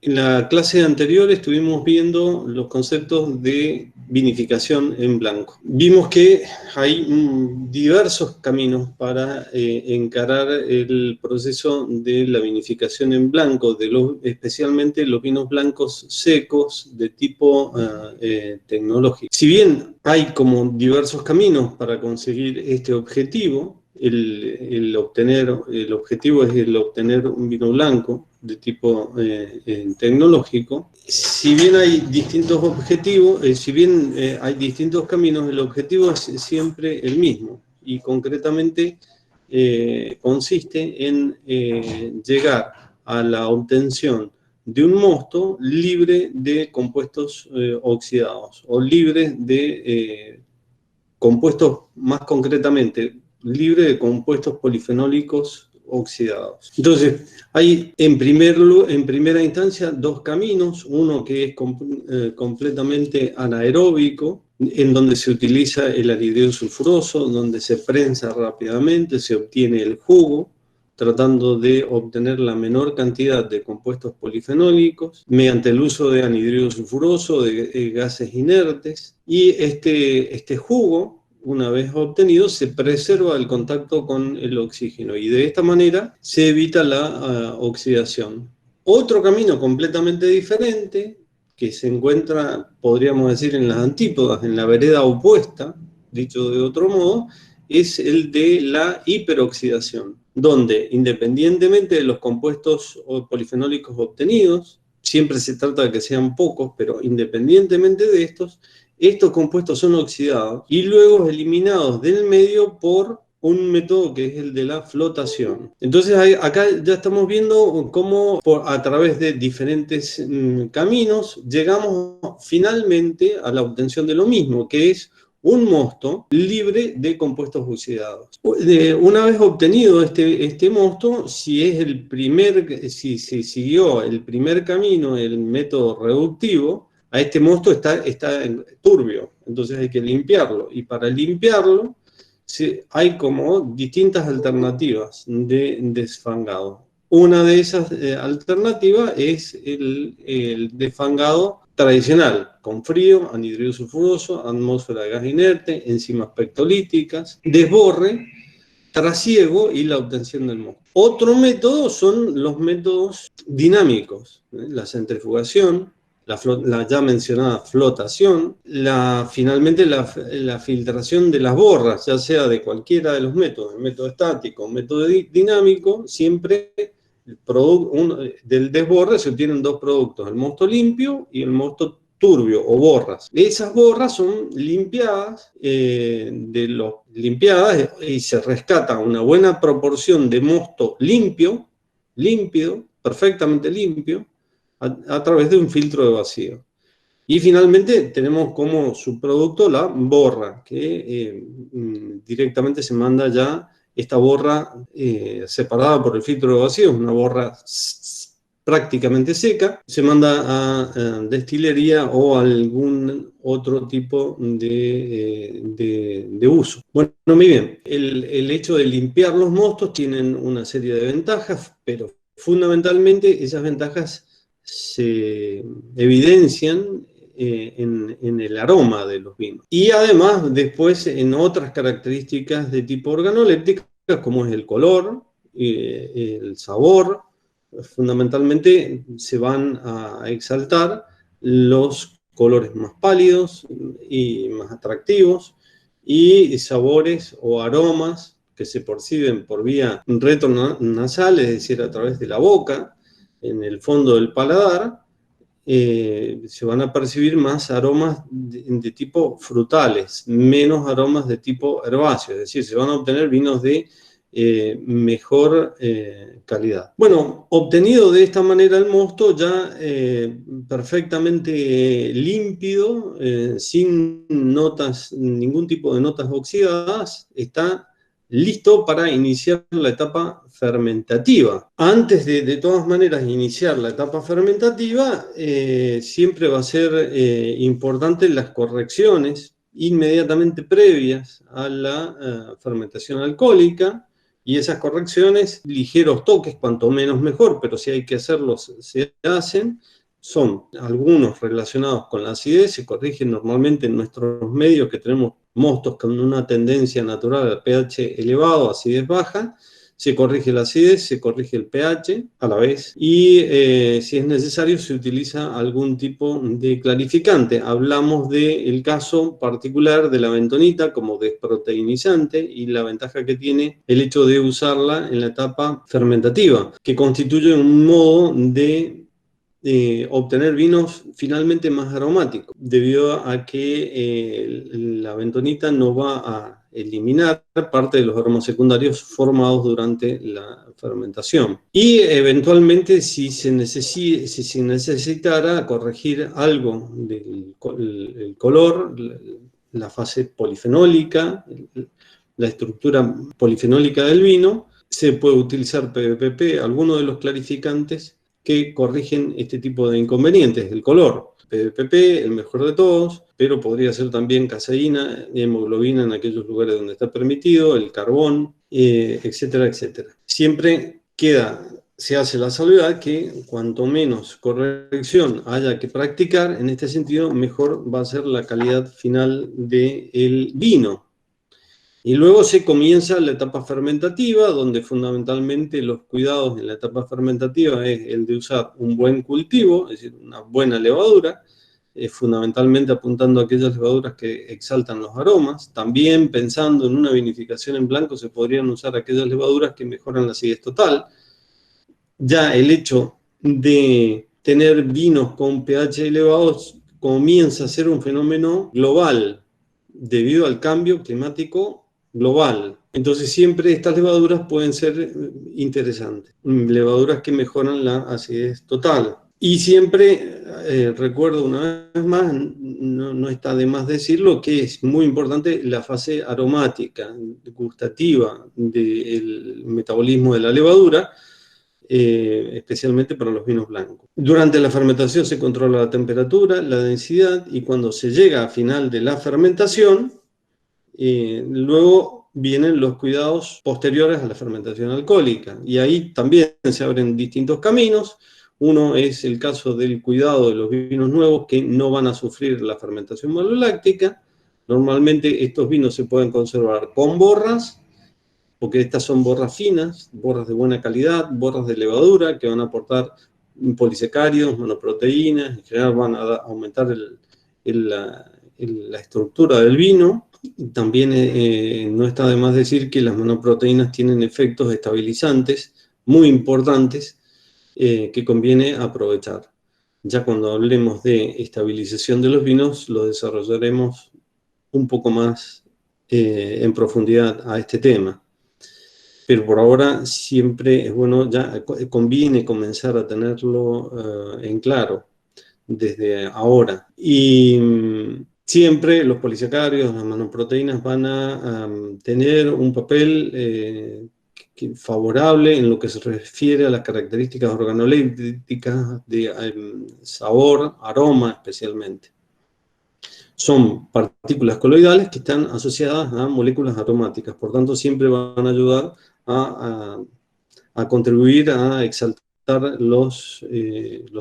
En la clase anterior estuvimos viendo los conceptos de vinificación en blanco. Vimos que hay diversos caminos para encarar el proceso de la vinificación en blanco, especialmente los vinos blancos secos de tipo tecnológico. Si bien hay como diversos caminos para conseguir este objetivo, el objetivo es el obtener un vino blanco de tipo tecnológico. Si bien hay distintos objetivos, hay distintos caminos, el objetivo es siempre el mismo y concretamente consiste en llegar a la obtención de un mosto libre de compuestos oxidados o libre de compuestos, más concretamente, libre de compuestos polifenólicos oxidados. Entonces, hay en primera instancia dos caminos, uno que es completamente anaeróbico, en donde se utiliza el anhidrido sulfuroso, donde se prensa rápidamente, se obtiene el jugo, tratando de obtener la menor cantidad de compuestos polifenólicos mediante el uso de anhidrido sulfuroso, de gases inertes, y este jugo, una vez obtenido, se preserva el contacto con el oxígeno y de esta manera se evita la oxidación. Otro camino completamente diferente, que se encuentra, podríamos decir, en las antípodas, en la vereda opuesta, dicho de otro modo, es el de la hiperoxidación, donde independientemente de los compuestos polifenólicos obtenidos, siempre se trata de que sean pocos, pero independientemente de estos compuestos son oxidados y luego eliminados del medio por un método que es el de la flotación. Entonces acá ya estamos viendo cómo a través de diferentes caminos llegamos finalmente a la obtención de lo mismo, que es un mosto libre de compuestos oxidados. Una vez obtenido este mosto, si se siguió el primer camino, el método reductivo, a este mosto está turbio, entonces hay que limpiarlo. Y para limpiarlo hay como distintas alternativas de desfangado. Una de esas alternativas es el desfangado tradicional, con frío, anhidrido sulfuroso, atmósfera de gas inerte, enzimas pectolíticas, desborre, trasiego y la obtención del mosto. Otro método son los métodos dinámicos, la centrifugación, la ya mencionada flotación, finalmente la filtración de las borras, ya sea de cualquiera de los métodos, el método estático o método dinámico, siempre del desborre se obtienen dos productos, el mosto limpio y el mosto turbio o borras. Esas borras son limpiadas, y se rescata una buena proporción de mosto límpido, perfectamente limpio, a través de un filtro de vacío. Y finalmente tenemos como subproducto la borra, que directamente se manda ya esta borra separada por el filtro de vacío, es una borra prácticamente seca, se manda a destilería o algún otro tipo de uso. Bueno, muy bien, el hecho de limpiar los mostos tienen una serie de ventajas, pero fundamentalmente esas ventajas se evidencian en el aroma de los vinos. Y además, después, en otras características de tipo organolépticas, como es el color, el sabor, fundamentalmente se van a exaltar los colores más pálidos y más atractivos, y sabores o aromas que se perciben por vía retronasal, es decir, a través de la boca, en el fondo del paladar, se van a percibir más aromas de tipo frutales, menos aromas de tipo herbáceo, es decir, se van a obtener vinos de mejor calidad. Bueno, obtenido de esta manera el mosto ya perfectamente límpido, sin ningún tipo de notas oxidadas, está listo para iniciar la etapa fermentativa. Antes de todas maneras iniciar la etapa fermentativa, siempre va a ser importante las correcciones inmediatamente previas a la fermentación alcohólica, Y esas correcciones, ligeros toques, cuanto menos mejor, pero si hay que hacerlos, se hacen. Son algunos relacionados con la acidez, se corrigen normalmente en nuestros medios que tenemos mostos con una tendencia natural al pH elevado, acidez baja. Se corrige la acidez, se corrige el pH a la vez y si es necesario se utiliza algún tipo de clarificante. Hablamos del caso particular de la bentonita como desproteinizante y la ventaja que tiene el hecho de usarla en la etapa fermentativa, que constituye un modo de obtener vinos finalmente más aromáticos, debido a que la bentonita no va a eliminar parte de los aromas secundarios formados durante la fermentación. Y eventualmente, si se necesitara corregir algo del el color, la fase polifenólica, la estructura polifenólica del vino, se puede utilizar PBPP, algunos de los clarificantes que corrigen este tipo de inconvenientes, el color. PBPP, el mejor de todos, pero podría ser también caseína, hemoglobina en aquellos lugares donde está permitido, el carbón, etcétera, etcétera. Siempre se hace la salvedad que cuanto menos corrección haya que practicar, en este sentido, mejor va a ser la calidad final del vino. Y luego se comienza la etapa fermentativa, donde fundamentalmente los cuidados en la etapa fermentativa es el de usar un buen cultivo, es decir, una buena levadura, fundamentalmente apuntando a aquellas levaduras que exaltan los aromas. También pensando en una vinificación en blanco se podrían usar aquellas levaduras que mejoran la acidez total. Ya el hecho de tener vinos con pH elevados comienza a ser un fenómeno global debido al cambio climático global. Entonces siempre estas levaduras pueden ser interesantes, levaduras que mejoran la acidez total. Y siempre, recuerdo una vez más, no está de más decirlo, que es muy importante la fase aromática, gustativa del metabolismo de la levadura, especialmente para los vinos blancos. Durante la fermentación se controla la temperatura, la densidad, y cuando se llega a final de la fermentación, luego vienen los cuidados posteriores a la fermentación alcohólica, y ahí también se abren distintos caminos. Uno es el caso del cuidado de los vinos nuevos que no van a sufrir la fermentación maloláctica. Normalmente estos vinos se pueden conservar con borras, porque estas son borras finas, borras de buena calidad, borras de levadura que van a aportar polisacáridos, monoproteínas, en general van a aumentar la estructura del vino. También no está de más decir que las monoproteínas tienen efectos estabilizantes muy importantes que conviene aprovechar. Ya cuando hablemos de estabilización de los vinos, lo desarrollaremos un poco más en profundidad a este tema. Pero por ahora siempre es bueno, ya conviene comenzar a tenerlo en claro desde ahora. Y siempre los polisacáridos, las monoproteínas van a tener un papel favorable en lo que se refiere a las características organolépticas de sabor, aroma especialmente. Son partículas coloidales que están asociadas a moléculas aromáticas, por tanto siempre van a ayudar a contribuir a exaltar los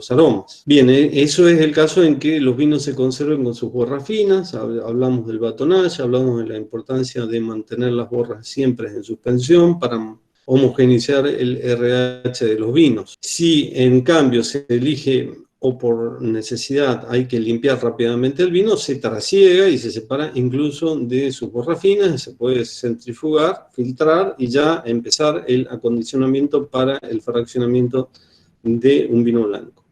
aromas. Bien, eso es el caso en que los vinos se conserven con sus borras finas. Hablamos del batonnage, hablamos de la importancia de mantener las borras siempre en suspensión para homogeneizar el RH de los vinos. Si en cambio se elige o por necesidad hay que limpiar rápidamente el vino, se trasiega y se separa incluso de sus borras finas, se puede centrifugar, filtrar y ya empezar el acondicionamiento para el fraccionamiento de un vino blanco.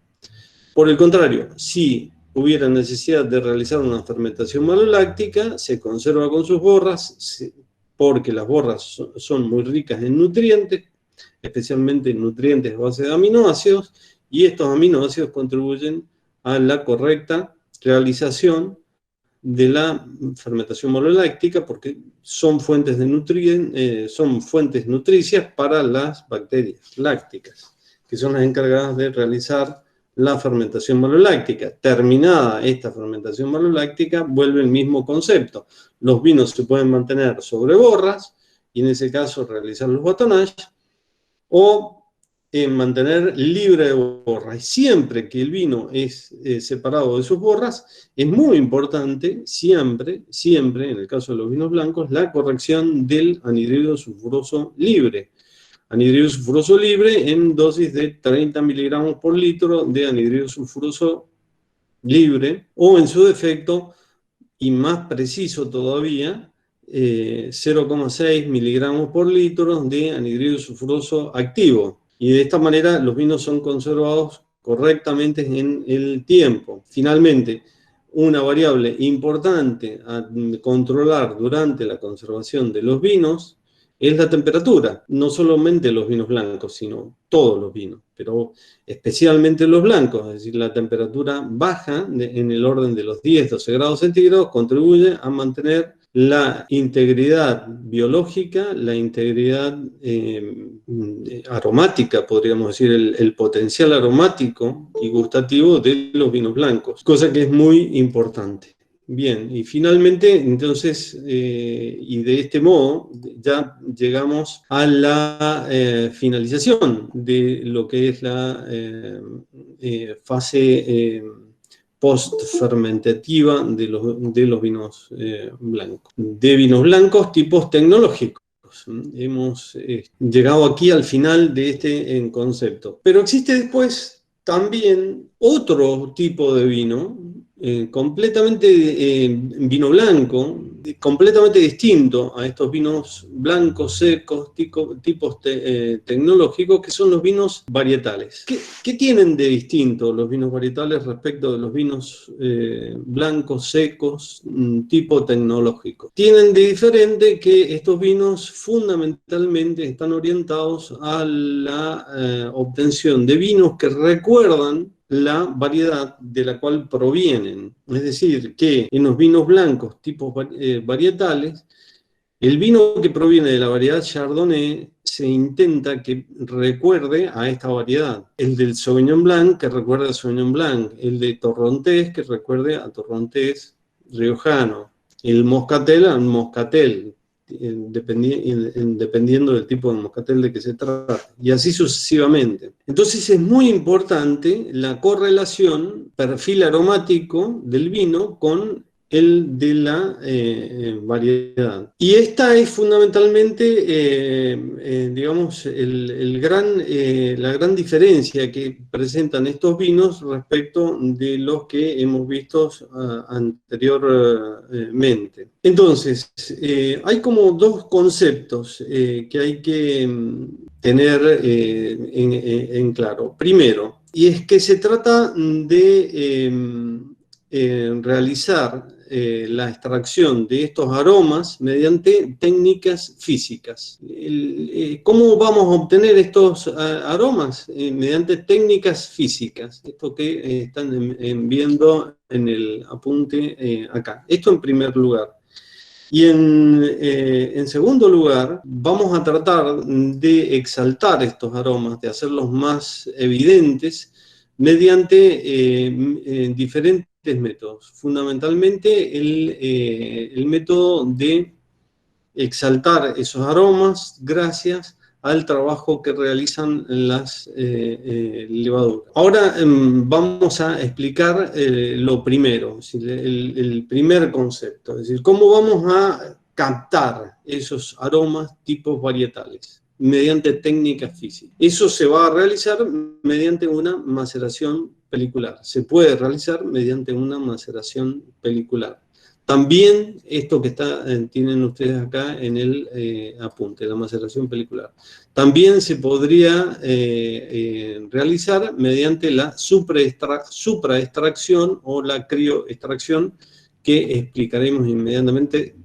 Por el contrario, si hubiera necesidad de realizar una fermentación maloláctica, se conserva con sus borras, porque las borras son muy ricas en nutrientes, especialmente en nutrientes a base de aminoácidos, y estos aminoácidos contribuyen a la correcta realización de la fermentación maloláctica porque son fuentes de son fuentes nutricias para las bacterias lácticas, que son las encargadas de realizar la fermentación maloláctica. Terminada esta fermentación maloláctica, vuelve el mismo concepto. Los vinos se pueden mantener sobre borras y en ese caso realizar los batonnage, o mantener libre de borras. Y siempre que el vino es separado de sus borras, es muy importante, siempre, siempre, en el caso de los vinos blancos, la corrección del anhidrido sulfuroso libre. Anhidrido sulfuroso libre en dosis de 30 miligramos por litro de anhidrido sulfuroso libre, o en su defecto, y más preciso todavía, 0,6 miligramos por litro de anhidrido sulfuroso activo. Y de esta manera los vinos son conservados correctamente en el tiempo. Finalmente, una variable importante a controlar durante la conservación de los vinos es la temperatura. No solamente los vinos blancos, sino todos los vinos, pero especialmente los blancos, es decir, la temperatura baja en el orden de los 10-12 grados centígrados contribuye a mantener la integridad biológica, la integridad aromática, podríamos decir, el potencial aromático y gustativo de los vinos blancos, cosa que es muy importante. Bien, y finalmente, entonces, y de este modo, ya llegamos a la finalización de lo que es la fase post-fermentativa de los vinos blancos. De vinos blancos tipos tecnológicos. Hemos llegado aquí al final de este concepto. Pero existe después también otro tipo de vino, completamente vino blanco, completamente distinto a estos vinos blancos, secos, tipos tecnológicos, que son los vinos varietales. ¿Qué tienen de distinto los vinos varietales respecto de los vinos blancos, secos, tipo tecnológico? Tienen de diferente que estos vinos fundamentalmente están orientados a la obtención de vinos que recuerdan la variedad de la cual provienen. Es decir, que en los vinos blancos tipos varietales, el vino que proviene de la variedad Chardonnay se intenta que recuerde a esta variedad. El del Sauvignon Blanc que recuerde a Sauvignon Blanc, el de Torrontés que recuerde a Torrontés riojano, el Moscatel al Moscatel, dependiendo del tipo de moscatel de que se trata, y así sucesivamente. Entonces es muy importante la correlación perfil aromático del vino con el de la variedad. Y esta es fundamentalmente, digamos, la gran diferencia que presentan estos vinos respecto de los que hemos visto anteriormente. Entonces, hay como dos conceptos que hay que tener en claro. Primero, y es que se trata de realizar la extracción de estos aromas mediante técnicas físicas. ¿Cómo vamos a obtener estos aromas? Mediante técnicas físicas. Esto que están viendo en el apunte acá. Esto en primer lugar. Y en segundo lugar, vamos a tratar de exaltar estos aromas, de hacerlos más evidentes mediante diferentes métodos. Fundamentalmente el método de exaltar esos aromas gracias al trabajo que realizan las levaduras. Ahora vamos a explicar lo primero, el primer concepto, es decir, cómo vamos a captar esos aromas tipos varietales mediante técnicas físicas. Eso se va a realizar mediante una maceración pelicular. Se puede realizar mediante una maceración pelicular. También esto que tienen ustedes acá en el apunte, la maceración pelicular. También se podría realizar mediante la supraextracción o la crioextracción, que explicaremos inmediatamente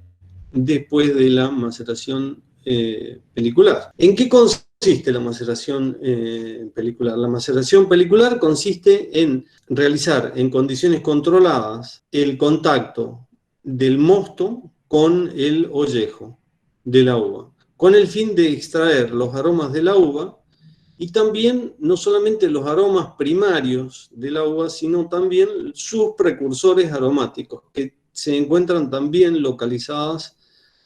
después de la maceración pelicular. ¿En qué consiste la maceración pelicular? La maceración pelicular consiste en realizar en condiciones controladas el contacto del mosto con el ollejo de la uva, con el fin de extraer los aromas de la uva y también no solamente los aromas primarios de la uva, sino también sus precursores aromáticos, que se encuentran también localizadas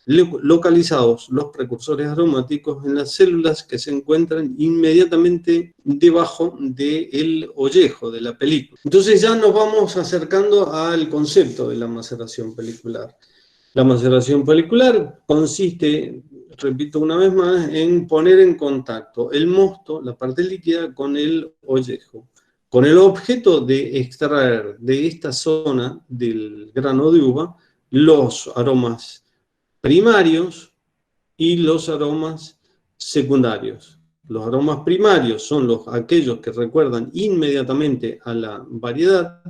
localizados los precursores aromáticos en las células que se encuentran inmediatamente debajo del ollejo de la película. Entonces ya nos vamos acercando al concepto de la maceración pelicular. La maceración pelicular consiste, repito una vez más, en poner en contacto el mosto, la parte líquida, con el ollejo, con el objeto de extraer de esta zona del grano de uva los aromas primarios y los aromas secundarios. Los aromas primarios son aquellos que recuerdan inmediatamente a la variedad.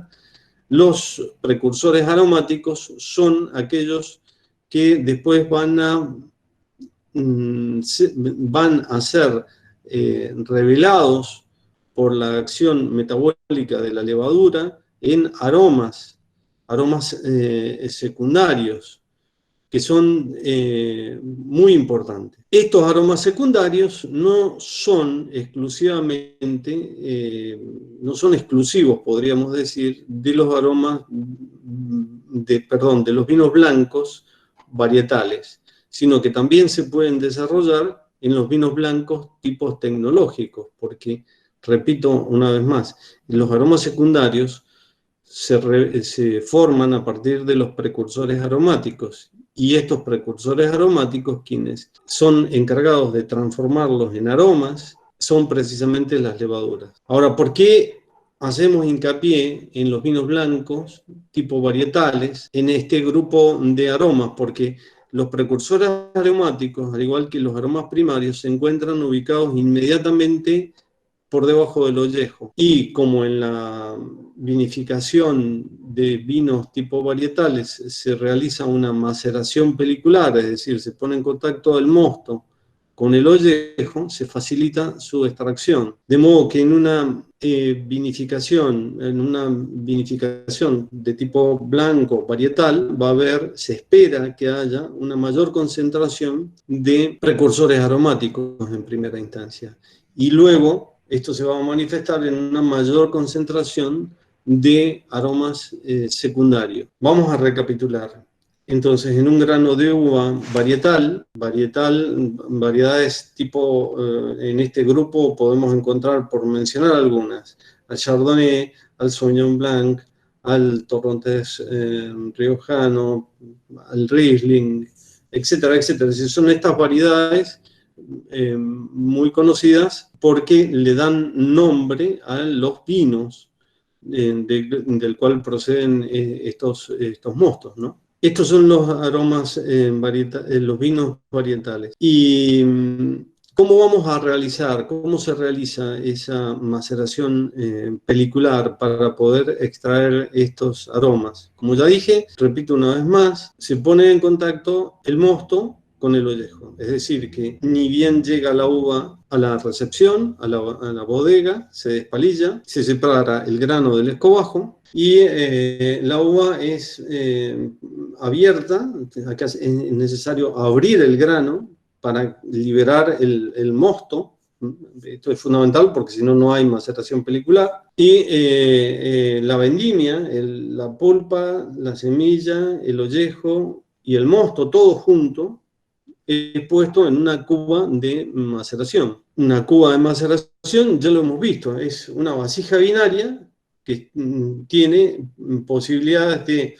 Los precursores aromáticos son aquellos que después van a ser revelados por la acción metabólica de la levadura en aromas secundarios, que son muy importantes. Estos aromas secundarios no son exclusivamente, no son exclusivos, podríamos decir, de los aromas, de los vinos blancos varietales, sino que también se pueden desarrollar en los vinos blancos tipos tecnológicos, porque, repito una vez más, los aromas secundarios se forman a partir de los precursores aromáticos, y estos precursores aromáticos, quienes son encargados de transformarlos en aromas, son precisamente las levaduras. Ahora, ¿por qué hacemos hincapié en los vinos blancos tipo varietales, en este grupo de aromas? Porque los precursores aromáticos, al igual que los aromas primarios, se encuentran ubicados inmediatamente por debajo del ollejo. Y como en la vinificación de vinos tipo varietales se realiza una maceración pelicular, es decir, se pone en contacto el mosto con el ollejo, se facilita su extracción. De modo que en una vinificación de tipo blanco varietal, se espera que haya una mayor concentración de precursores aromáticos en primera instancia. Y luego esto se va a manifestar en una mayor concentración de aromas secundarios. Vamos a recapitular. Entonces, en un grano de uva variedades tipo, en este grupo podemos encontrar, por mencionar algunas, al Chardonnay, al Sauvignon Blanc, al Torrontés riojano, al Riesling, etcétera, etcétera. Es decir, son estas variedades muy conocidas porque le dan nombre a los vinos del cual proceden estos mostos, ¿no? Estos son los aromas, los vinos varietales. ¿Y cómo vamos a realizar, cómo se realiza esa maceración pelicular para poder extraer estos aromas? Como ya dije, repito una vez más, se pone en contacto el mosto con el ollejo. Es decir, que ni bien llega la uva a la recepción, a la bodega, se despalilla, se separa el grano del escobajo y la uva es abierta. Acá es necesario abrir el grano para liberar el mosto. Esto es fundamental porque si no, no hay maceración pelicular. Y la vendimia, la pulpa, la semilla, el ollejo y el mosto, todo junto, puesto en una cuba de maceración. Una cuba de maceración, ya lo hemos visto, es una vasija binaria que tiene posibilidades de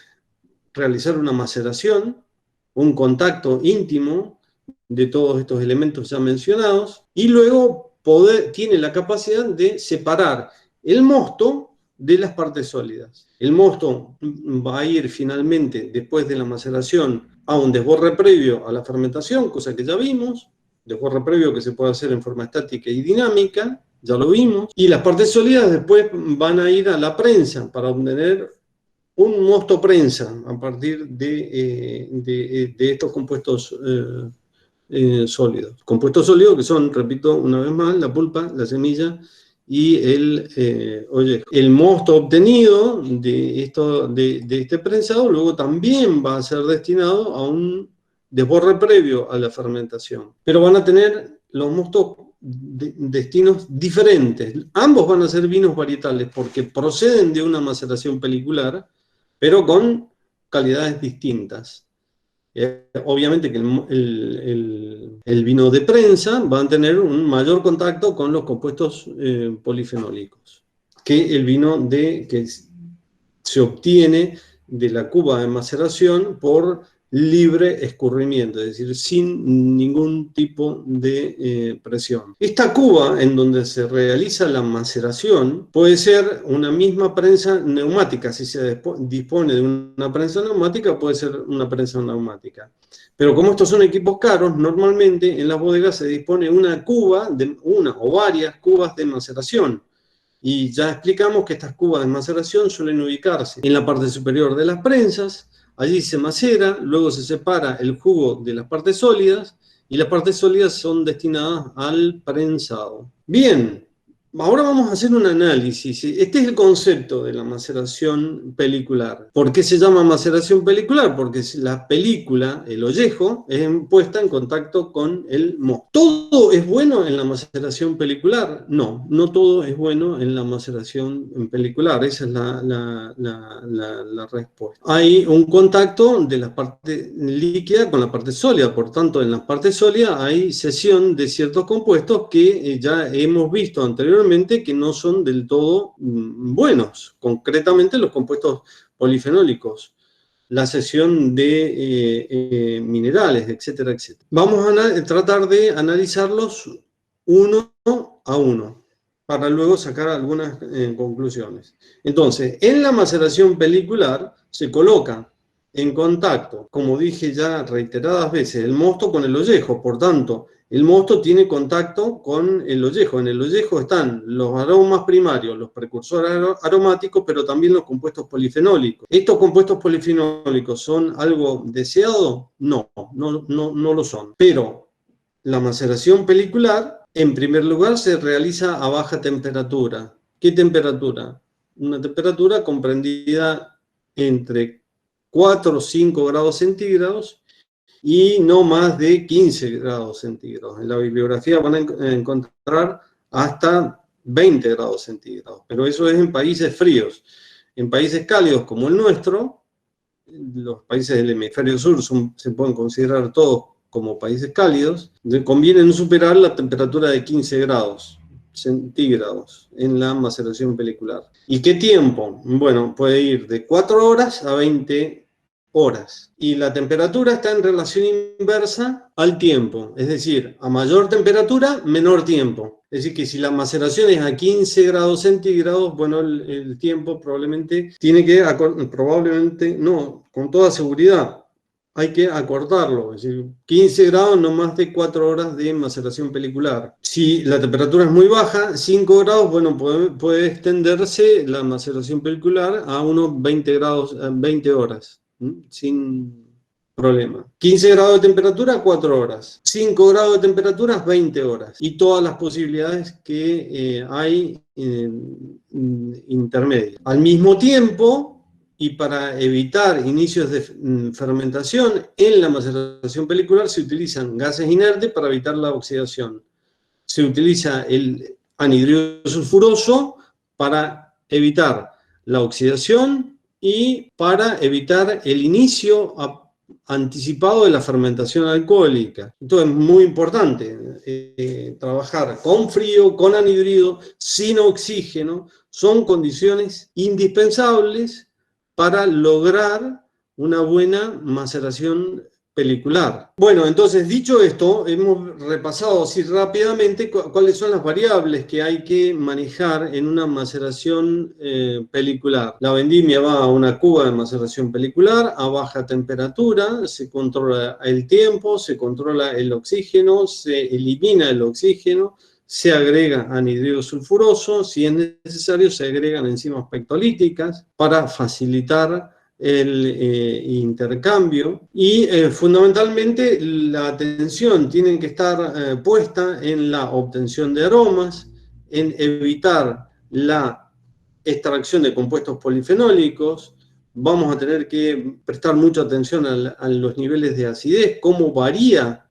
realizar una maceración, un contacto íntimo de todos estos elementos ya mencionados, y luego tiene la capacidad de separar el mosto de las partes sólidas. El mosto va a ir finalmente, después de la maceración, a un desborre previo a la fermentación, cosa que ya vimos, desborre previo que se puede hacer en forma estática y dinámica, ya lo vimos, y las partes sólidas después van a ir a la prensa para obtener un mosto prensa a partir de estos compuestos sólidos. Compuestos sólidos que son, repito una vez más, la pulpa, la semilla y el ollejo. El mosto obtenido de este prensado luego también va a ser destinado a un desborre previo a la fermentación. Pero van a tener los mostos destinos diferentes. Ambos van a ser vinos varietales porque proceden de una maceración pelicular, pero con calidades distintas. Obviamente que el vino de prensa va a tener un mayor contacto con los compuestos polifenólicos que el vino que se obtiene de la cuba de maceración por libre escurrimiento, es decir, sin ningún tipo de presión. Esta cuba en donde se realiza la maceración puede ser una misma prensa neumática, si se dispone de una prensa neumática puede ser una prensa neumática. Pero como estos son equipos caros, normalmente en las bodegas se dispone una cuba, una o varias cubas de maceración. Y ya explicamos que estas cubas de maceración suelen ubicarse en la parte superior de las prensas, allí se macera, luego se separa el jugo de las partes sólidas y las partes sólidas son destinadas al prensado. Bien, ahora vamos a hacer un análisis. Este es el concepto de la maceración pelicular. ¿Por qué se llama maceración pelicular? Porque la película, el ollejo, es puesta en contacto con el mosto. ¿Todo es bueno en la maceración pelicular? No, no todo es bueno en la maceración pelicular. Esa es la respuesta. Hay un contacto de la parte líquida con la parte sólida. Por tanto, en la parte sólida hay cesión de ciertos compuestos que ya hemos visto anteriormente que no son del todo buenos, concretamente los compuestos polifenólicos, la cesión de minerales, etcétera, etcétera. Vamos a tratar de analizarlos uno a uno para luego sacar algunas conclusiones. Entonces, en la maceración pelicular se coloca en contacto, como dije ya reiteradas veces, el mosto con el ollejo, por tanto, el mosto tiene contacto con el ollejo. En el ollejo están los aromas primarios, los precursores aromáticos, pero también los compuestos polifenólicos. ¿Estos compuestos polifenólicos son algo deseado? No, no lo son. Pero la maceración pelicular, en primer lugar, se realiza a baja temperatura. ¿Qué temperatura? Una temperatura comprendida entre 4 o 5 grados centígrados y no más de 15 grados centígrados. En la bibliografía van a encontrar hasta 20 grados centígrados, pero eso es en países fríos. En países cálidos como el nuestro, los países del hemisferio sur se pueden considerar todos como países cálidos, conviene no superar la temperatura de 15 grados centígrados en la maceración pelicular. ¿Y qué tiempo? Bueno, puede ir de 4 horas a 20 horas. Y la temperatura está en relación inversa al tiempo, es decir, a mayor temperatura, menor tiempo. Es decir, que si la maceración es a 15 grados centígrados, bueno, el tiempo probablemente con toda seguridad, hay que acortarlo, es decir, 15 grados no más de 4 horas de maceración pelicular. Si la temperatura es muy baja, 5 grados, bueno, puede extenderse la maceración pelicular a unos 20 grados, 20 horas, sin problema. 15 grados de temperatura, 4 horas. 5 grados de temperatura, 20 horas. Y todas las posibilidades que hay intermedias. Al mismo tiempo, y para evitar inicios de fermentación, en la maceración pelicular se utilizan gases inertes para evitar la oxidación. Se utiliza el anhidrido sulfuroso para evitar la oxidación y para evitar el inicio anticipado de la fermentación alcohólica. Entonces es muy importante trabajar con frío, con anhidrido, sin oxígeno, son condiciones indispensables para lograr una buena maceración pelicular. Bueno, entonces dicho esto, hemos repasado así rápidamente cuáles son las variables que hay que manejar en una maceración pelicular. La vendimia va a una cuba de maceración pelicular a baja temperatura, se controla el tiempo, se controla el oxígeno, se elimina el oxígeno, se agrega anhidrido sulfuroso, si es necesario se agregan enzimas pectolíticas para facilitar el intercambio y fundamentalmente la atención tiene que estar puesta en la obtención de aromas, en evitar la extracción de compuestos polifenólicos. Vamos a tener que prestar mucha atención a los niveles de acidez, cómo varían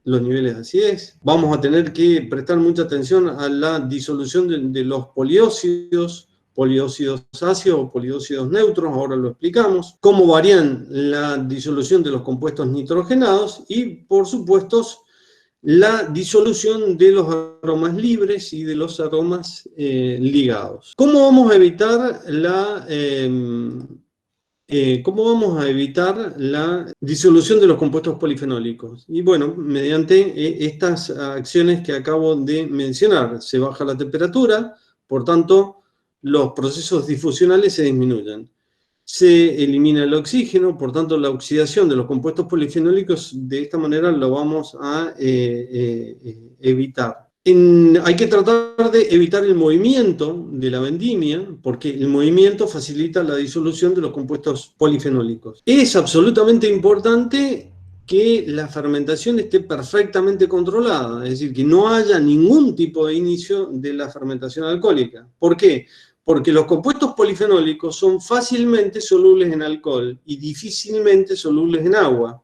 los niveles de acidez. Vamos a tener que prestar mucha atención a la disolución de los polióxidos polióxidos ácidos o polióxidos neutros, ahora lo explicamos, cómo varían la disolución de los compuestos nitrogenados y, por supuesto, la disolución de los aromas libres y de los aromas ligados. ¿Cómo vamos a evitar la disolución de los compuestos polifenólicos? Y bueno, mediante estas acciones que acabo de mencionar. Se baja la temperatura, por tanto, los procesos difusionales se disminuyen. Se elimina el oxígeno, por tanto, la oxidación de los compuestos polifenólicos de esta manera lo vamos a evitar. Hay que tratar de evitar el movimiento de la vendimia, porque el movimiento facilita la disolución de los compuestos polifenólicos. Es absolutamente importante que la fermentación esté perfectamente controlada, es decir, que no haya ningún tipo de inicio de la fermentación alcohólica. ¿Por qué? Porque los compuestos polifenólicos son fácilmente solubles en alcohol y difícilmente solubles en agua.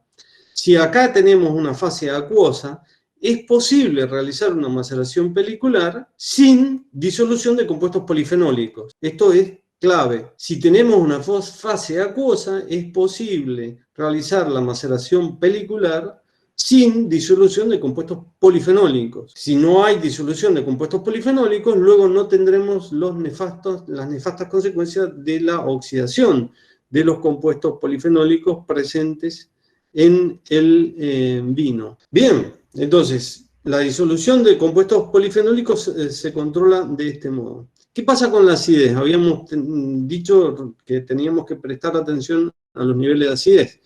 Si acá tenemos una fase acuosa, es posible realizar una maceración pelicular sin disolución de compuestos polifenólicos. Esto es clave. Si tenemos una fase acuosa, es posible realizar la maceración pelicular sin disolución de compuestos polifenólicos. Si no hay disolución de compuestos polifenólicos, luego no tendremos las nefastas consecuencias de la oxidación de los compuestos polifenólicos presentes en el vino. Bien, entonces, la disolución de compuestos polifenólicos se controla de este modo. ¿Qué pasa con la acidez? Habíamos dicho que teníamos que prestar atención a los niveles de acidez.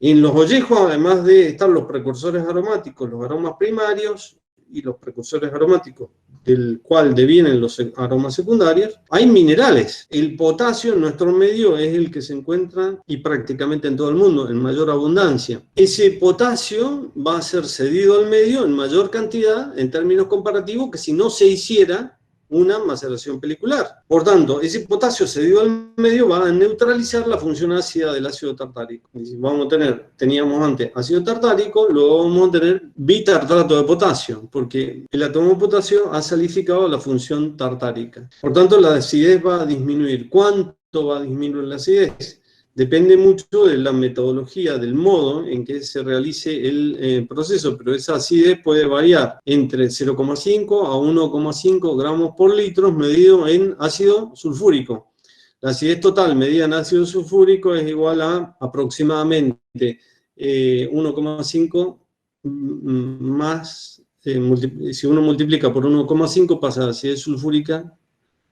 En los ollejos, además de estar los precursores aromáticos, los aromas primarios y los precursores aromáticos, del cual devienen los aromas secundarios, hay minerales. El potasio en nuestro medio es el que se encuentra, y prácticamente en todo el mundo, en mayor abundancia. Ese potasio va a ser cedido al medio en mayor cantidad, en términos comparativos, que si no se hiciera una maceración pelicular. Por tanto, ese potasio cedido al medio va a neutralizar la función ácida del ácido tartárico. Teníamos antes ácido tartárico, luego vamos a tener bitartrato de potasio, porque el átomo de potasio ha salificado la función tartárica. Por tanto, la acidez va a disminuir. ¿Cuánto va a disminuir la acidez? Depende mucho de la metodología, del modo en que se realice el proceso, pero esa acidez puede variar entre 0,5 a 1,5 gramos por litro medido en ácido sulfúrico. La acidez total medida en ácido sulfúrico es igual a aproximadamente 1,5 más, si uno multiplica por 1,5 pasa de acidez sulfúrica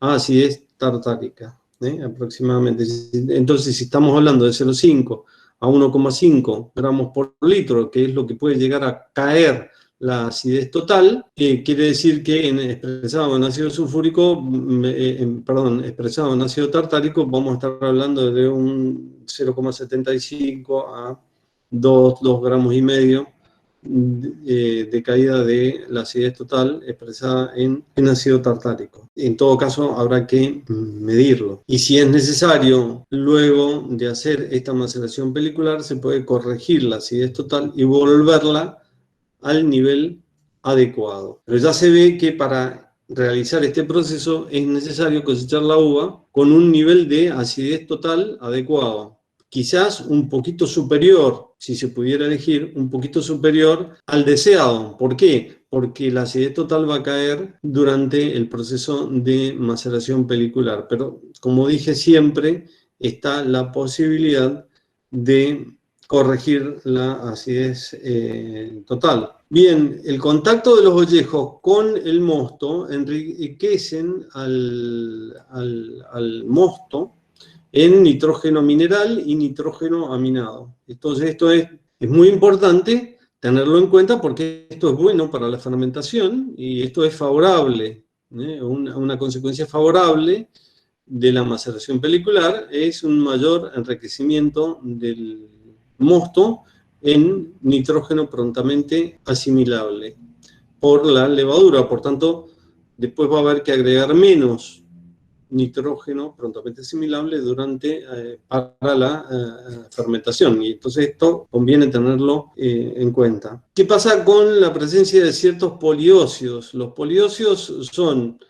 a acidez tartárica. Aproximadamente. Entonces, si estamos hablando de 0,5 a 1,5 gramos por litro, que es lo que puede llegar a caer la acidez total, quiere decir que expresado en ácido sulfúrico, expresado en ácido tartárico, vamos a estar hablando de un 0,75 a 2 gramos y medio de caída de la acidez total expresada en ácido tartárico. En todo caso, habrá que medirlo. Y si es necesario, luego de hacer esta maceración pelicular, se puede corregir la acidez total y volverla al nivel adecuado. Pero ya se ve que para realizar este proceso es necesario cosechar la uva con un nivel de acidez total adecuado. Quizás un poquito superior, si se pudiera elegir, un poquito superior al deseado. ¿Por qué? Porque la acidez total va a caer durante el proceso de maceración pelicular. Pero, como dije siempre, está la posibilidad de corregir la acidez total. Bien, el contacto de los ollejos con el mosto enriquecen al mosto en nitrógeno mineral y nitrógeno aminado. Entonces esto es muy importante tenerlo en cuenta porque esto es bueno para la fermentación y esto es favorable, una consecuencia favorable de la maceración pelicular es un mayor enriquecimiento del mosto en nitrógeno prontamente asimilable por la levadura. Por tanto, después va a haber que agregar menos nitrógeno prontamente asimilable para la fermentación. Y entonces esto conviene tenerlo en cuenta. ¿Qué pasa con la presencia de ciertos poliócidos? Los poliócidos son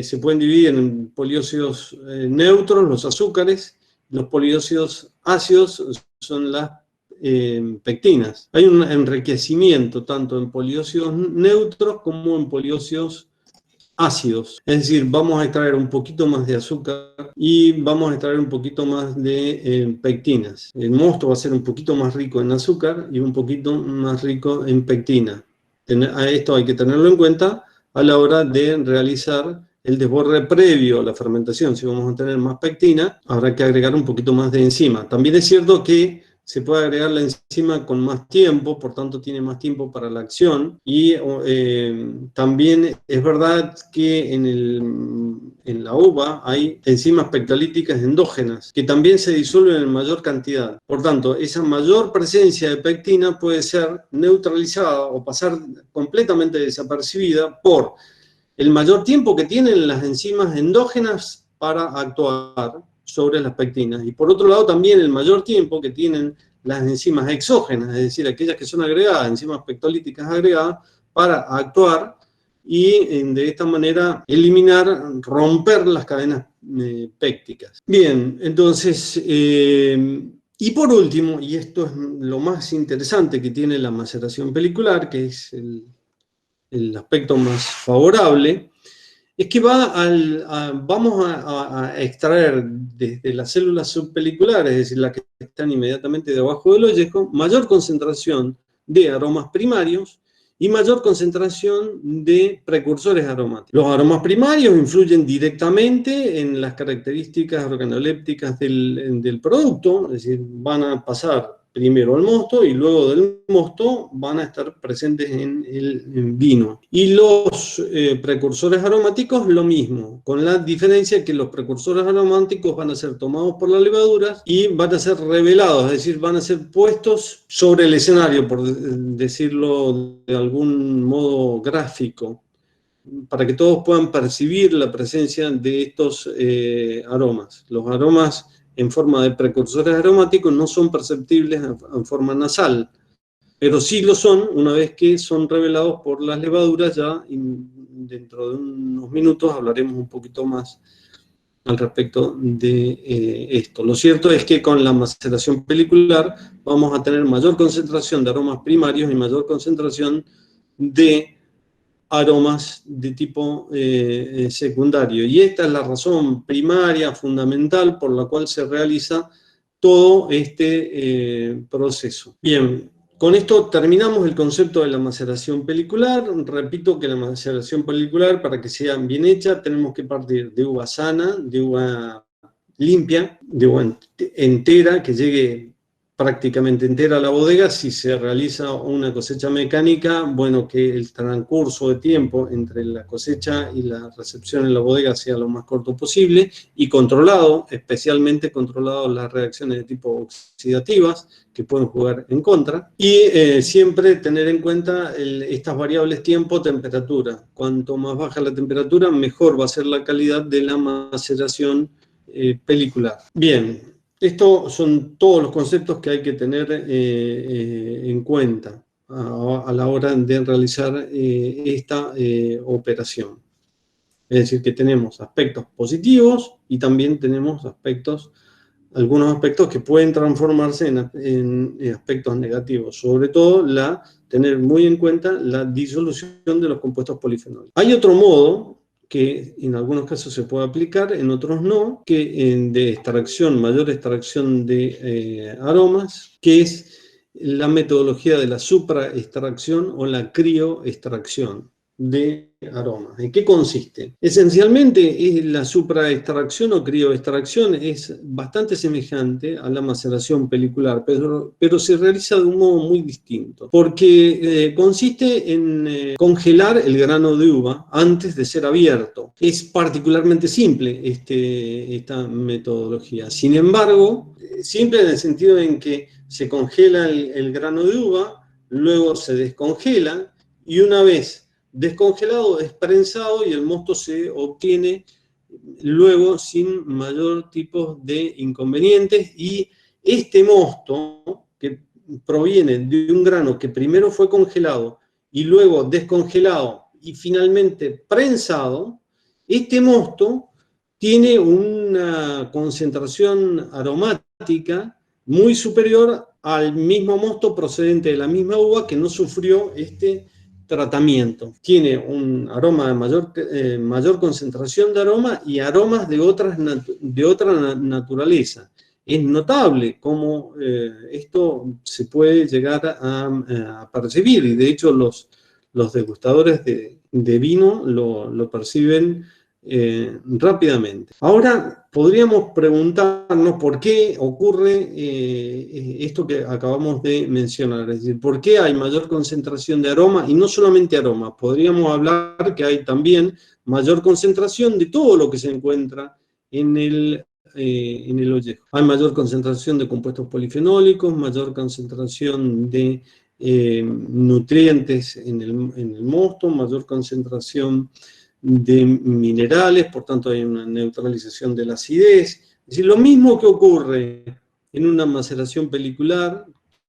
se pueden dividir en poliócidos neutros, los azúcares. Los poliócidos ácidos son las pectinas. Hay un enriquecimiento tanto en poliócidos neutros como en poliócidos ácidos. Es decir, vamos a extraer un poquito más de azúcar y vamos a extraer un poquito más de pectinas. El mosto va a ser un poquito más rico en azúcar y un poquito más rico en pectina. A esto hay que tenerlo en cuenta a la hora de realizar el desborde previo a la fermentación. Si vamos a tener más pectina, habrá que agregar un poquito más de enzima. También es cierto que se puede agregar la enzima con más tiempo, por tanto tiene más tiempo para la acción. Y también es verdad que en la uva hay enzimas pectolíticas endógenas, que también se disuelven en mayor cantidad. Por tanto, esa mayor presencia de pectina puede ser neutralizada o pasar completamente desapercibida por el mayor tiempo que tienen las enzimas endógenas para actuar sobre las pectinas. Y por otro lado también el mayor tiempo que tienen las enzimas exógenas, es decir, aquellas que son agregadas, enzimas pectolíticas agregadas, para actuar y de esta manera eliminar, romper las cadenas pépticas. Bien, entonces, y por último, y esto es lo más interesante que tiene la maceración pelicular, que es el aspecto más favorable, es que vamos a extraer desde las células subpeliculares, es decir, las que están inmediatamente debajo del ollejo, mayor concentración de aromas primarios y mayor concentración de precursores aromáticos. Los aromas primarios influyen directamente en las características organolépticas del producto, es decir, van a pasar primero al mosto y luego del mosto van a estar presentes en el vino. Y los precursores aromáticos lo mismo, con la diferencia que los precursores aromáticos van a ser tomados por las levaduras y van a ser revelados, es decir, van a ser puestos sobre el escenario, por decirlo de algún modo gráfico, para que todos puedan percibir la presencia de estos aromas. Los aromas en forma de precursores aromáticos no son perceptibles en forma nasal, pero sí lo son una vez que son revelados por las levaduras. Ya dentro de unos minutos hablaremos un poquito más al respecto de esto. Lo cierto es que con la maceración pelicular vamos a tener mayor concentración de aromas primarios y mayor concentración de aromas de tipo secundario. Y esta es la razón primaria, fundamental, por la cual se realiza todo este proceso. Bien, con esto terminamos el concepto de la maceración pelicular. Repito que la maceración pelicular, para que sea bien hecha, tenemos que partir de uva sana, de uva limpia, de uva entera, que llegue prácticamente entera la bodega. Si se realiza una cosecha mecánica, bueno, que el transcurso de tiempo entre la cosecha y la recepción en la bodega sea lo más corto posible y controlado, especialmente controlado las reacciones de tipo oxidativas que pueden jugar en contra, y siempre tener en cuenta estas variables tiempo, temperatura. Cuanto más baja la temperatura, mejor va a ser la calidad de la maceración pelicular. Bien. Estos son todos los conceptos que hay que tener en cuenta a la hora de realizar esta operación. Es decir, que tenemos aspectos positivos y también tenemos algunos aspectos que pueden transformarse en aspectos negativos. Sobre todo, tener muy en cuenta la disolución de los compuestos polifenólicos. Hay otro modo que en algunos casos se puede aplicar, en otros no, que de extracción, mayor extracción de aromas, que es la metodología de la supraextracción o la crioextracción de aromas. ¿En qué consiste? Esencialmente, la supraextracción o crioextracción es bastante semejante a la maceración pelicular, pero se realiza de un modo muy distinto, porque consiste en congelar el grano de uva antes de ser abierto. Es particularmente simple esta metodología. Sin embargo, simple en el sentido en que se congela el grano de uva, luego se descongela y una vez descongelado es prensado y el mosto se obtiene luego sin mayor tipo de inconvenientes. Y este mosto, que proviene de un grano que primero fue congelado y luego descongelado y finalmente prensado, Este mosto tiene una concentración aromática muy superior al mismo mosto procedente de la misma uva que no sufrió este tratamiento. Tiene un aroma de mayor concentración de aroma y aromas de otra naturaleza. Es notable cómo esto se puede llegar a percibir, y de hecho los degustadores de vino lo perciben rápidamente. Ahora podríamos preguntarnos por qué ocurre esto que acabamos de mencionar, es decir, por qué hay mayor concentración de aroma, y no solamente aroma, podríamos hablar que hay también mayor concentración de todo lo que se encuentra en el ollejo. Hay mayor concentración de compuestos polifenólicos, mayor concentración de nutrientes en el mosto, mayor concentración de minerales, por tanto hay una neutralización de la acidez. Es decir, lo mismo que ocurre en una maceración pelicular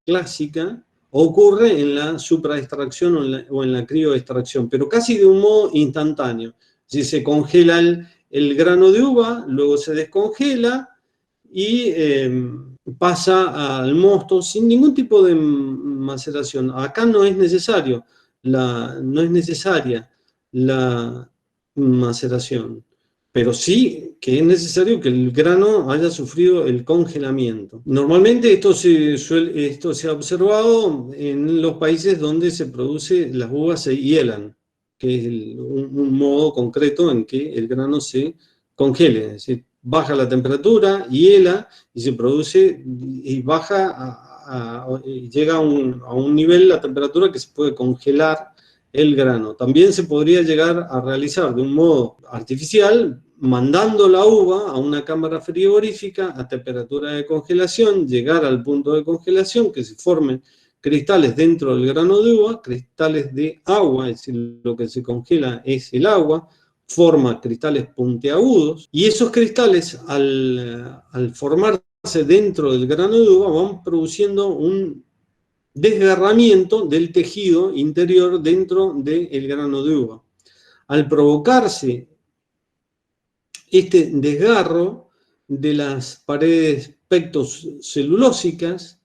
clásica, ocurre en la supraextracción o en la crioextracción, pero casi de un modo instantáneo. Si se congela el grano de uva, luego se descongela y pasa al mosto sin ningún tipo de maceración. Acá no es necesario, no es necesaria la maceración, pero sí que es necesario que el grano haya sufrido el congelamiento. Normalmente esto se ha observado en los países donde las uvas se hielan, que es un modo concreto en que el grano se congele, es decir, baja la temperatura, hiela y se produce, y baja y llega a un nivel, la temperatura, que se puede congelar el grano. También se podría llegar a realizar de un modo artificial, mandando la uva a una cámara frigorífica a temperatura de congelación, llegar al punto de congelación, que se formen cristales dentro del grano de uva, cristales de agua, es decir, lo que se congela es el agua, forma cristales puntiagudos, y esos cristales, al formarse dentro del grano de uva, van produciendo un desgarramiento del tejido interior dentro del grano de uva. Al provocarse este desgarro de las paredes pectocelulósicas,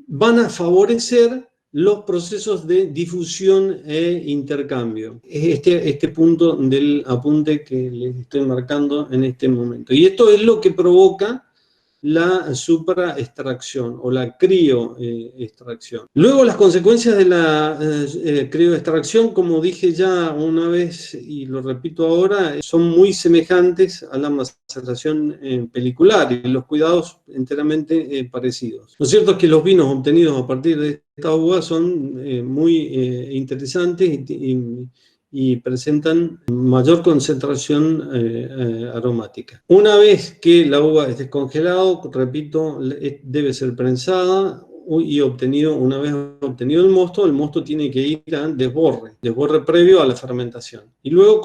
van a favorecer los procesos de difusión e intercambio. Es este punto del apunte que les estoy marcando en este momento. Y esto es lo que provoca la supraextracción o la crioextracción. Luego, las consecuencias de la crioextracción, como dije ya una vez y lo repito ahora, son muy semejantes a la maceración pelicular, y los cuidados enteramente parecidos. Lo cierto es que los vinos obtenidos a partir de esta uva son muy interesantes y presentan mayor concentración aromática. Una vez que la uva es descongelada, repito, debe ser prensada, y una vez obtenido el mosto tiene que ir a desborre previo a la fermentación. Y luego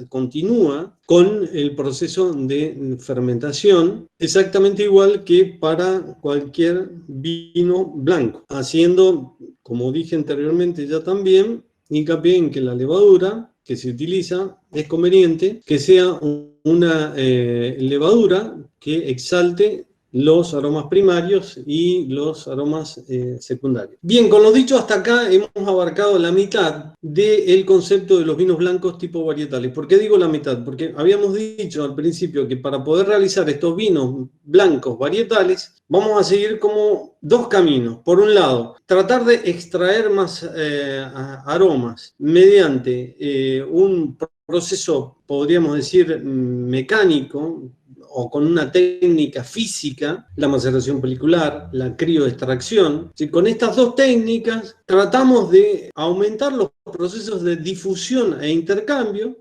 continúa con el proceso de fermentación, exactamente igual que para cualquier vino blanco, haciendo, como dije anteriormente ya también, hincapié en que la levadura que se utiliza es conveniente que sea una levadura que exalte los aromas primarios y los aromas secundarios. Bien, con lo dicho hasta acá hemos abarcado la mitad del concepto de los vinos blancos tipo varietales. ¿Por qué digo la mitad? Porque habíamos dicho al principio que para poder realizar estos vinos blancos varietales vamos a seguir como dos caminos. Por un lado, tratar de extraer más aromas mediante un proceso, podríamos decir, mecánico, o con una técnica física, la maceración pelicular, la crioextracción. Con estas dos técnicas tratamos de aumentar los procesos de difusión e intercambio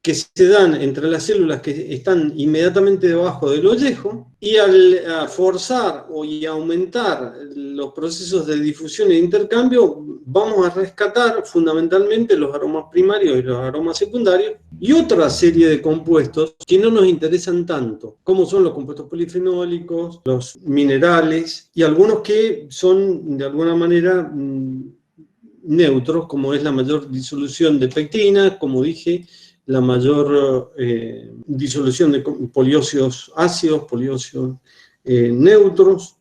que se dan entre las células que están inmediatamente debajo del ollejo, y al forzar y aumentar los procesos de difusión e intercambio, vamos a rescatar fundamentalmente los aromas primarios y los aromas secundarios, y otra serie de compuestos que no nos interesan tanto, como son los compuestos polifenólicos, los minerales, y algunos que son de alguna manera neutros, como es la mayor disolución de pectina, como dije, la mayor disolución de poliócidos ácidos, poliócidos neutros,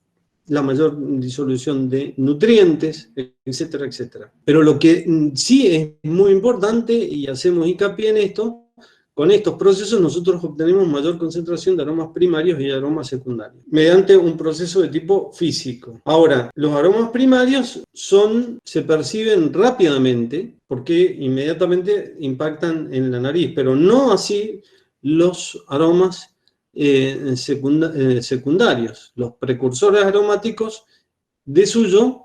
la mayor disolución de nutrientes, etcétera, etcétera. Pero lo que sí es muy importante, y hacemos hincapié en esto, con estos procesos nosotros obtenemos mayor concentración de aromas primarios y aromas secundarios, mediante un proceso de tipo físico. Ahora, los aromas primarios se perciben rápidamente, porque inmediatamente impactan en la nariz, pero no así los aromas secundarios. Los precursores aromáticos de suyo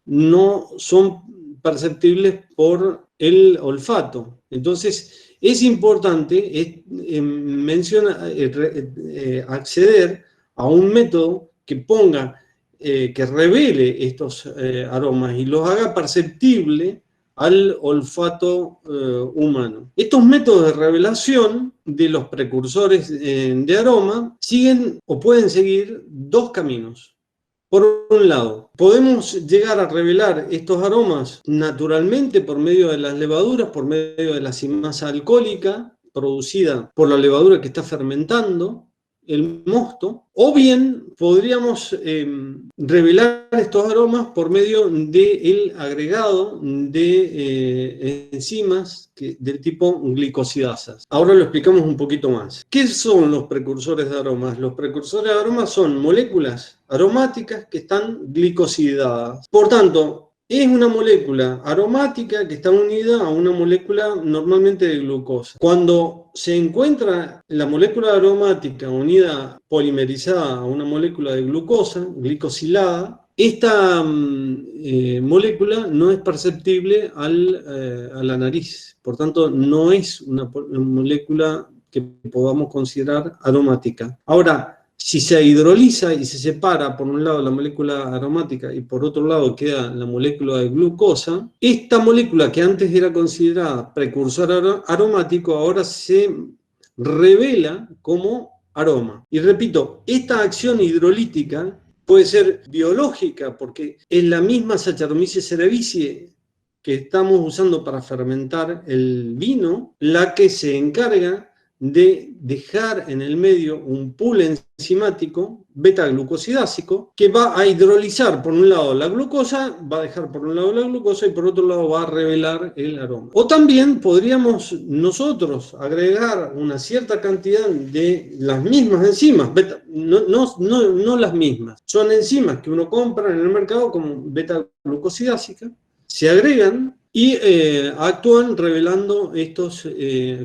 no son perceptibles por el olfato. Entonces, es importante acceder a un método que ponga, que revele estos aromas y los haga perceptible al olfato humano. Estos métodos de revelación de los precursores de aroma siguen o pueden seguir dos caminos. Por un lado, podemos llegar a revelar estos aromas naturalmente por medio de las levaduras, por medio de la simasa alcohólica producida por la levadura que está fermentando el mosto, o bien podríamos revelar estos aromas por medio del agregado de enzimas del tipo glicosidasas. Ahora lo explicamos un poquito más. ¿Qué son los precursores de aromas? Los precursores de aromas son moléculas aromáticas que están glicosidadas. Por tanto, es una molécula aromática que está unida a una molécula normalmente de glucosa. Cuando se encuentra la molécula aromática unida, polimerizada a una molécula de glucosa, glicosilada, esta molécula no es perceptible a la nariz. Por tanto, no es una molécula que podamos considerar aromática. Ahora, si se hidroliza y se separa por un lado la molécula aromática y por otro lado queda la molécula de glucosa, esta molécula que antes era considerada precursor aromático ahora se revela como aroma. Y repito, esta acción hidrolítica puede ser biológica porque es la misma Saccharomyces cerevisiae que estamos usando para fermentar el vino la que se encarga de dejar en el medio un pool enzimático beta-glucosidásico que va a hidrolizar por un lado la glucosa, va a dejar por un lado la glucosa y por otro lado va a revelar el aroma. O también podríamos nosotros agregar una cierta cantidad de las mismas enzimas, no las mismas, son enzimas que uno compra en el mercado como beta-glucosidásica, se agregan y actúan revelando estos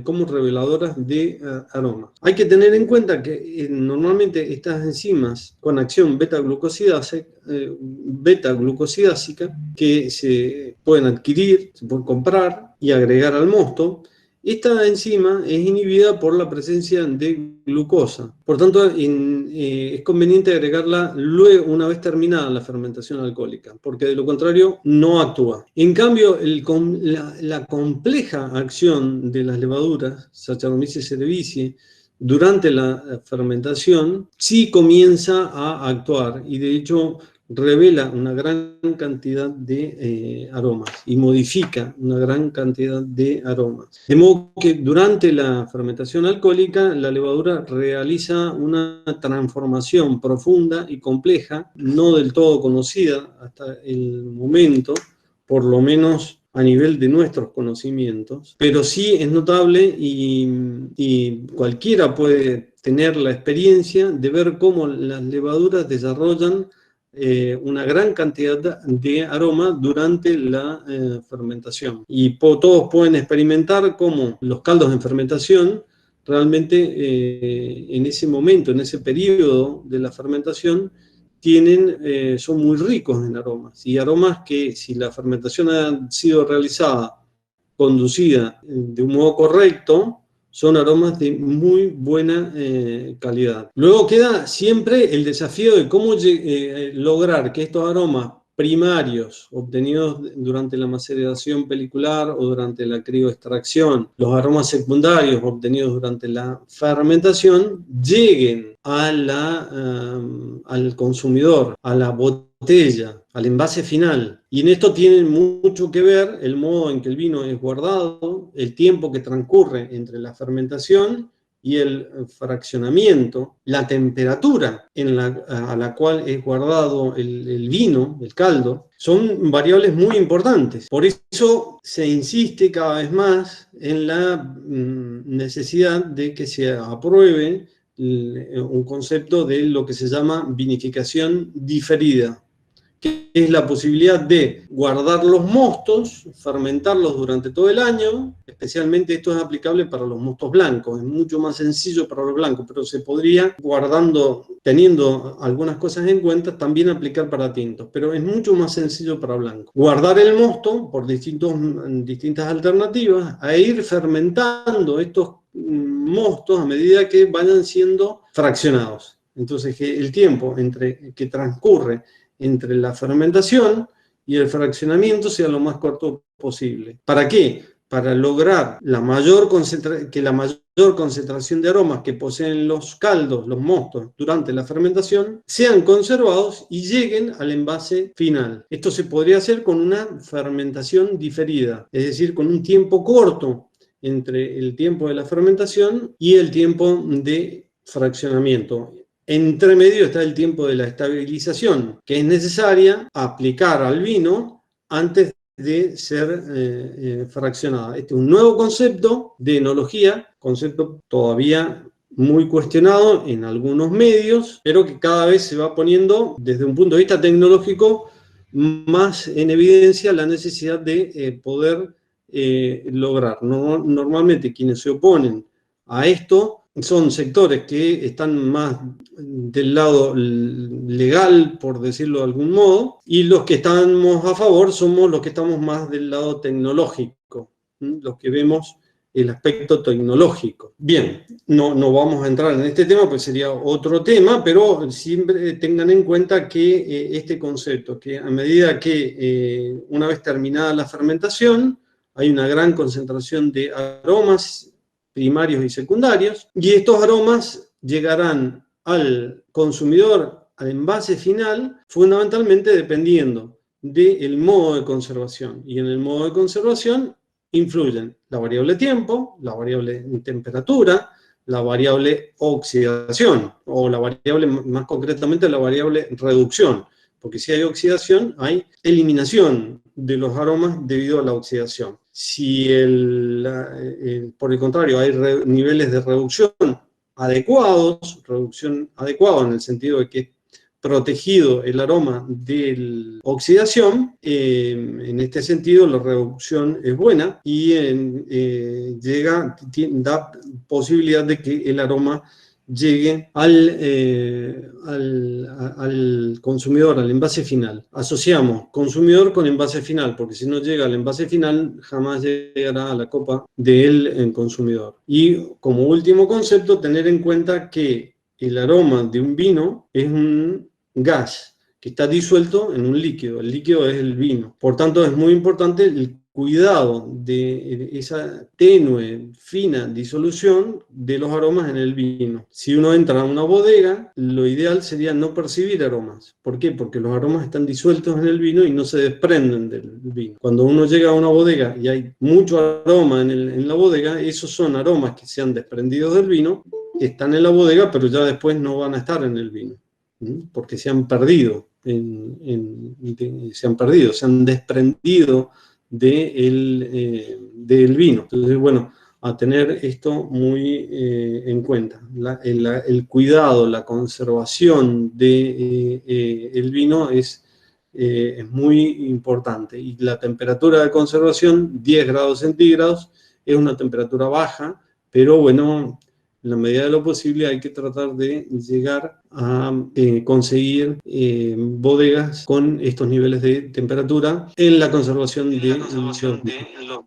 como reveladoras de aromas. Hay que tener en cuenta que normalmente estas enzimas con acción beta-glucosidásica que se pueden adquirir, se pueden comprar y agregar al mosto, esta enzima es inhibida por la presencia de glucosa. Por tanto, es conveniente agregarla luego, una vez terminada la fermentación alcohólica, porque de lo contrario no actúa. En cambio, la compleja acción de las levaduras, Saccharomyces cerevisiae, durante la fermentación, sí comienza a actuar y de hecho revela una gran cantidad de aromas y modifica una gran cantidad de aromas. De modo que durante la fermentación alcohólica la levadura realiza una transformación profunda y compleja, no del todo conocida hasta el momento, por lo menos a nivel de nuestros conocimientos, pero sí es notable y cualquiera puede tener la experiencia de ver cómo las levaduras desarrollan una gran cantidad de aroma durante la fermentación. Y todos pueden experimentar cómo los caldos en fermentación realmente en ese momento, en ese periodo de la fermentación, son muy ricos en aromas. Y aromas que si la fermentación ha sido realizada, conducida de un modo correcto, son aromas de muy buena calidad. Luego queda siempre el desafío de cómo lograr que estos aromas primarios obtenidos durante la maceración pelicular o durante la crioextracción, los aromas secundarios obtenidos durante la fermentación, lleguen al consumidor, a la botella, al envase final. Y en esto tiene mucho que ver el modo en que el vino es guardado, el tiempo que transcurre entre la fermentación y el fraccionamiento, la temperatura a la cual es guardado el vino, el caldo, son variables muy importantes. Por eso se insiste cada vez más en la necesidad de que se apruebe un concepto de lo que se llama vinificación diferida, que es la posibilidad de guardar los mostos, fermentarlos durante todo el año. Especialmente esto es aplicable para los mostos blancos, es mucho más sencillo para los blancos, pero se podría, teniendo algunas cosas en cuenta, también aplicar para tintos, pero es mucho más sencillo para blancos. Guardar el mosto por distintas alternativas, e ir fermentando estos mostos a medida que vayan siendo fraccionados. Entonces, que el tiempo que transcurre entre la fermentación y el fraccionamiento sea lo más corto posible. ¿Para qué? Para lograr que la mayor concentración de aromas que poseen los caldos, los mostos, durante la fermentación, sean conservados y lleguen al envase final. Esto se podría hacer con una fermentación diferida, es decir, con un tiempo corto entre el tiempo de la fermentación y el tiempo de fraccionamiento. Entre medio está el tiempo de la estabilización, que es necesaria aplicar al vino antes de ser fraccionada. Este es un nuevo concepto de enología, concepto todavía muy cuestionado en algunos medios, pero que cada vez se va poniendo desde un punto de vista tecnológico más en evidencia la necesidad de poder lograr. Normalmente quienes se oponen a esto son sectores que están más del lado legal, por decirlo de algún modo, y los que estamos a favor somos los que estamos más del lado tecnológico, los que vemos el aspecto tecnológico. Bien, no vamos a entrar en este tema, pues sería otro tema, pero siempre tengan en cuenta que este concepto, que a medida que una vez terminada la fermentación, hay una gran concentración de aromas primarios y secundarios, y estos aromas llegarán al consumidor, al envase final, fundamentalmente dependiendo del modo de conservación. Y en el modo de conservación influyen la variable tiempo, la variable temperatura, la variable oxidación, o la variable, más concretamente, la variable reducción. Porque si hay oxidación, hay eliminación de los aromas debido a la oxidación. Si por el contrario hay niveles de reducción adecuados en el sentido de que es protegido el aroma de la oxidación, en este sentido la reducción es buena y da posibilidad de que el aroma llegue al consumidor, al envase final. Asociamos consumidor con envase final, porque si no llega al envase final, jamás llegará a la copa del consumidor. Y como último concepto, tener en cuenta que el aroma de un vino es un gas que está disuelto en un líquido. El líquido es el vino. Por tanto, es muy importante el cuidado de esa tenue, fina disolución de los aromas en el vino. Si uno entra a una bodega, lo ideal sería no percibir aromas. ¿Por qué? Porque los aromas están disueltos en el vino y no se desprenden del vino. Cuando uno llega a una bodega y hay mucho aroma en la bodega, esos son aromas que se han desprendido del vino, están en la bodega, pero ya después no van a estar en el vino, porque se han perdido, se han desprendido del vino. Entonces, bueno, a tener esto muy en cuenta. El cuidado, la conservación del vino es muy importante. Y la temperatura de conservación, 10 grados centígrados, es una temperatura baja, pero bueno, en la medida de lo posible hay que tratar de llegar a conseguir bodegas con estos niveles de temperatura en la conservación de los